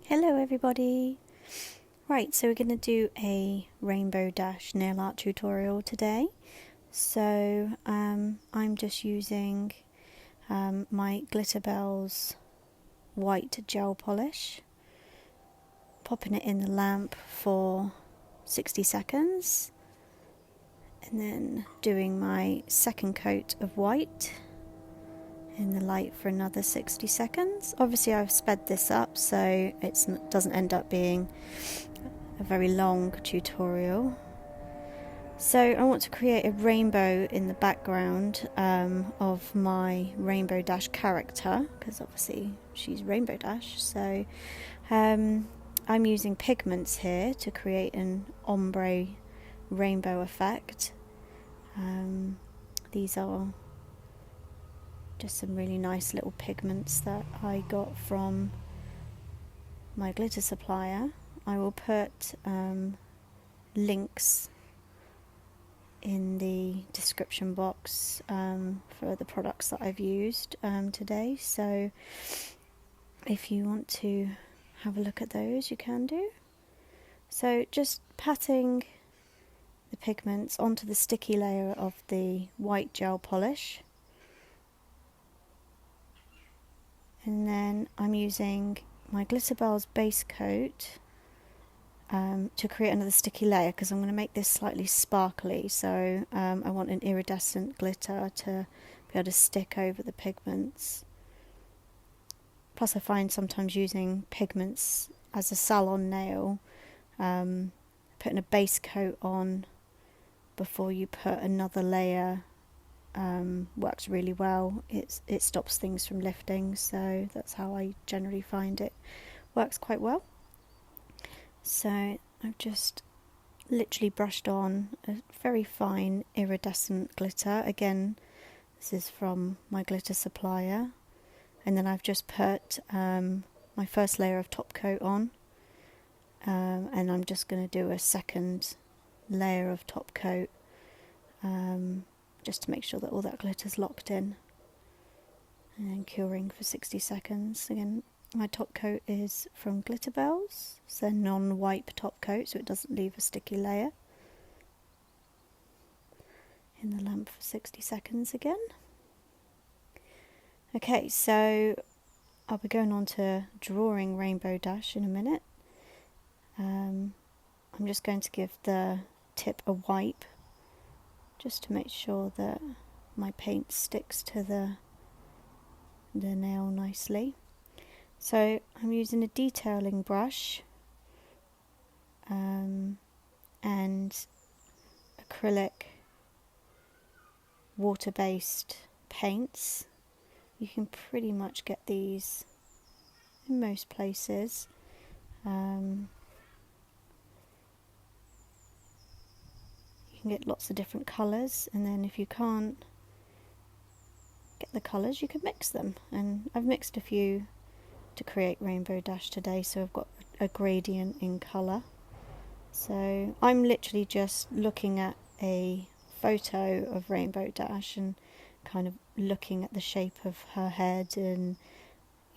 Hello everybody! Right, so we're going to do a Rainbow Dash nail art tutorial today. So I'm just using my Glitterbels white gel polish, popping it in the lamp for 60 seconds, and then doing my second coat of white in the light for another 60 seconds. Obviously I've sped this up so it doesn't end up being a very long tutorial. So I want to create a rainbow in the background of my Rainbow Dash character, because obviously she's Rainbow Dash. So I'm using pigments here to create an ombre rainbow effect. These are just some really nice little pigments that I got from my glitter supplier. I will put links in the description box for the products that I've used today, so if you want to have a look at those you can do. So just patting the pigments onto the sticky layer of the white gel polish, and then I'm using my Glitterbels base coat to create another sticky layer, because I'm going to make this slightly sparkly, so I want an iridescent glitter to be able to stick over the pigments. Plus I find sometimes using pigments as a salon nail, putting a base coat on before you put another layer works really well. It stops things from lifting, so that's how I generally find it works quite well. So I've just literally brushed on a very fine iridescent glitter. Again, this is from my glitter supplier. And then I've just put my first layer of top coat on, and I'm just going to do a second layer of top coat just to make sure that all that glitter's locked in, and then curing for 60 seconds. Again, my top coat is from Glitterbels. It's a non-wipe top coat, so it doesn't leave a sticky layer. In the lamp for 60 seconds again. Okay, so I'll be going on to drawing Rainbow Dash in a minute. I'm just going to give the tip a wipe, just to make sure that my paint sticks to the nail nicely. So I'm using a detailing brush and acrylic water-based paints. You can pretty much get these in most places. You can get lots of different colours, and then if you can't get the colours you can mix them, and I've mixed a few to create Rainbow Dash today, so I've got a gradient in colour. So I'm literally just looking at a photo of Rainbow Dash and kind of looking at the shape of her head and,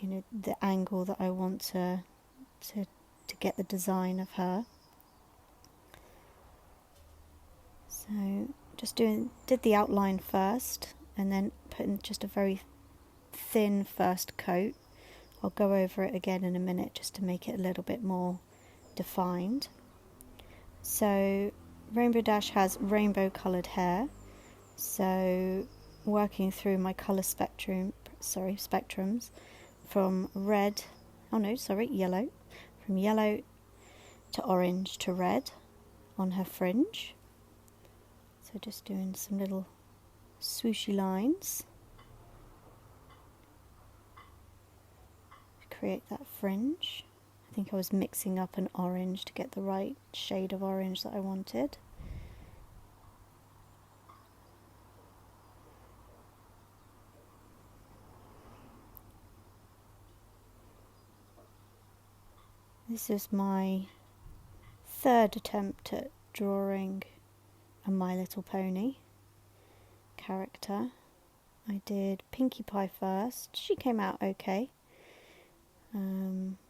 you know, the angle that I want to get the design of her. So just did the outline first, and then putting just a very thin first coat. I'll go over it again in a minute just to make it a little bit more defined. So Rainbow Dash has rainbow coloured hair, so working through my colour spectrums from yellow, from yellow to orange to red on her fringe. So just doing some little swooshy lines to create that fringe. I think I was mixing up an orange to get the right shade of orange that I wanted. This is my third attempt at drawing a My Little Pony character. I did Pinkie Pie first. She came out okay.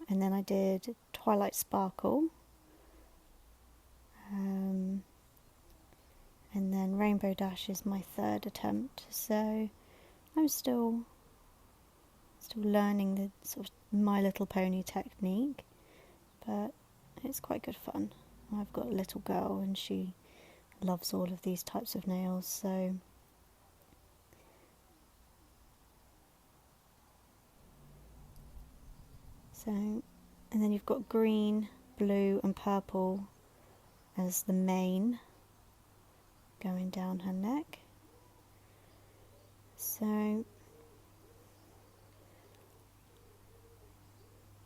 and then I did Twilight Sparkle, and then Rainbow Dash is my third attempt. So I'm still learning the sort of My Little Pony technique, but it's quite good fun. I've got a little girl and she loves all of these types of nails, so and then you've got green, blue and purple as the main going down her neck. So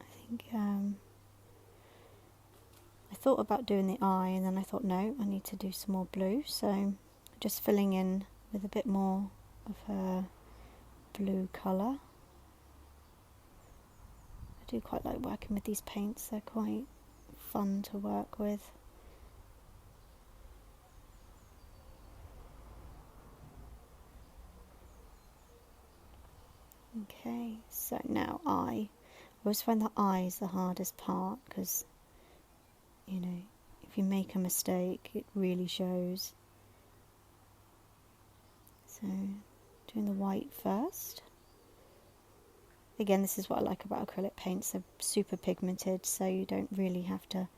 I think I thought about doing the eye, and then I thought no, I need to do some more blue, so just filling in with a bit more of her blue colour. I do quite like working with these paints, they're quite fun to work with. Okay, so now I always find the eyes the hardest part, because you know, if you make a mistake it really shows. So doing the white first. Again, this is what I like about acrylic paints, they're super pigmented, so you don't really have to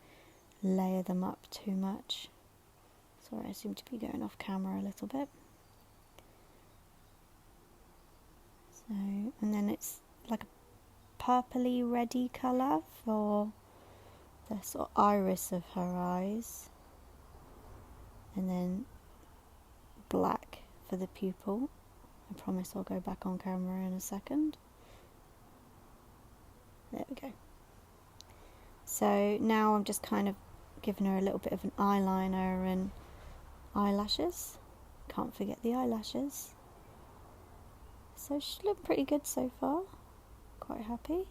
layer them up too much. Sorry, I seem to be going off camera a little bit. So, and then it's like a purpley reddy colour for the sort of iris of her eyes, and then black for the pupil. I promise I'll go back on camera in a second. There we go. So now I'm just kind of giving her a little bit of an eyeliner and eyelashes. Can't forget the eyelashes. So she's looking pretty good so far. Quite happy.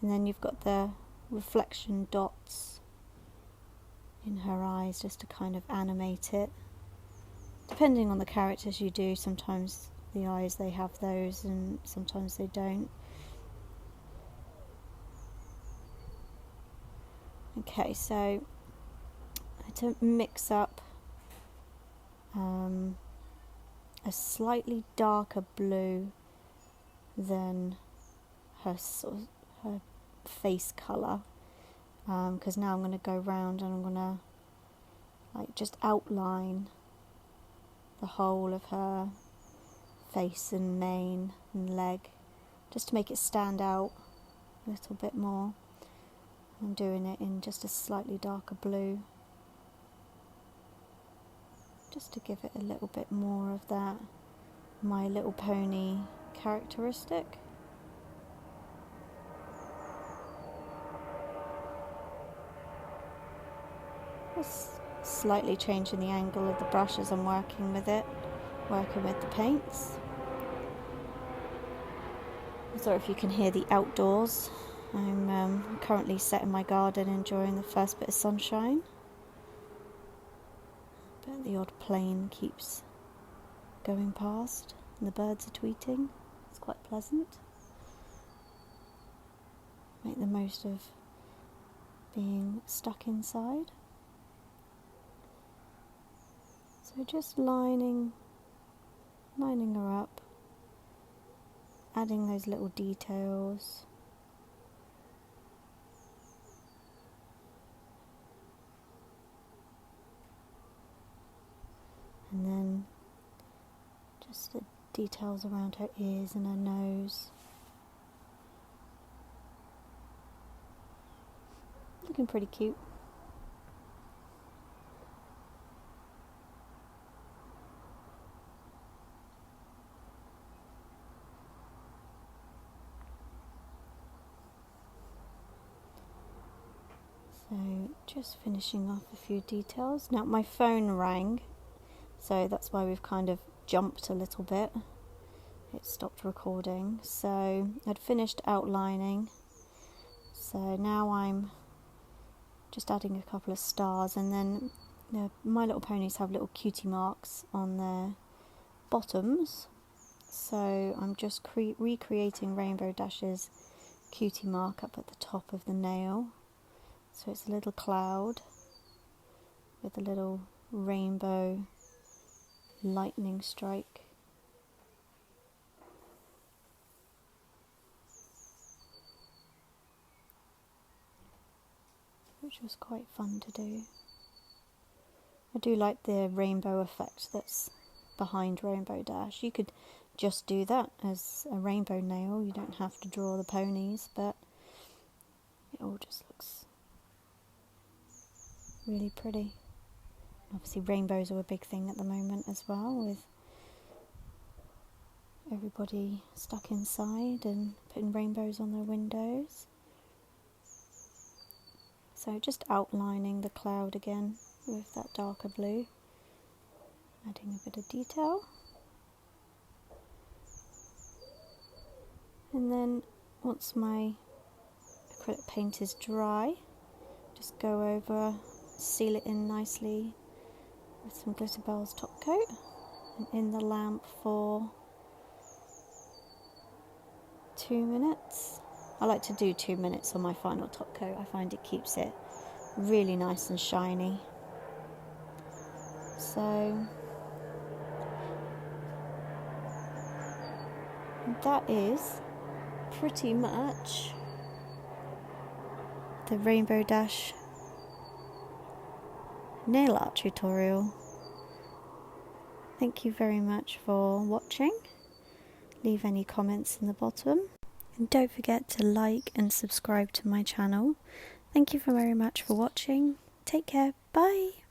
And then you've got the reflection dots in her eyes just to kind of animate it. Depending on the characters you do, sometimes the eyes they have those and sometimes they don't. Okay, so I had to mix up a slightly darker blue than her face colour, because now I'm going to go round and I'm going to like just outline the whole of her face and mane and leg, just to make it stand out a little bit more. I'm doing it in just a slightly darker blue, just to give it a little bit more of that My Little Pony characteristic. Just slightly changing the angle of the brush as I'm working with it, working with the paints. Sorry if you can hear the outdoors. I'm currently sat in my garden enjoying the first bit of sunshine, but the odd plane keeps going past and the birds are tweeting. It's quite pleasant. Make the most of being stuck inside. So just lining her up, adding those little details. And then just the details around her ears and her nose. Looking pretty cute. So just finishing off a few details. Now my phone rang, so that's why we've kind of jumped a little bit. It stopped recording. So I'd finished outlining. So now I'm just adding a couple of stars, and then My Little Ponies have little cutie marks on their bottoms. So I'm just recreating Rainbow Dash's cutie mark up at the top of the nail. So it's a little cloud with a little rainbow lightning strike. Which was quite fun to do. I do like the rainbow effect that's behind Rainbow Dash. You could just do that as a rainbow nail, you don't have to draw the ponies, but it all just looks really pretty. Obviously rainbows are a big thing at the moment as well, with everybody stuck inside and putting rainbows on their windows. So just outlining the cloud again with that darker blue, adding a bit of detail. And then once my acrylic paint is dry, just go over, seal it in nicely with some Glitterbell's top coat, and in the lamp for 2 minutes. I like to do 2 minutes on my final top coat. I find it keeps it really nice and shiny. So that is pretty much the Rainbow Dash nail art tutorial. Thank you very much for watching. Leave any comments in the bottom, and don't forget to like and subscribe to my channel. Thank you very much for watching. Take care. Bye.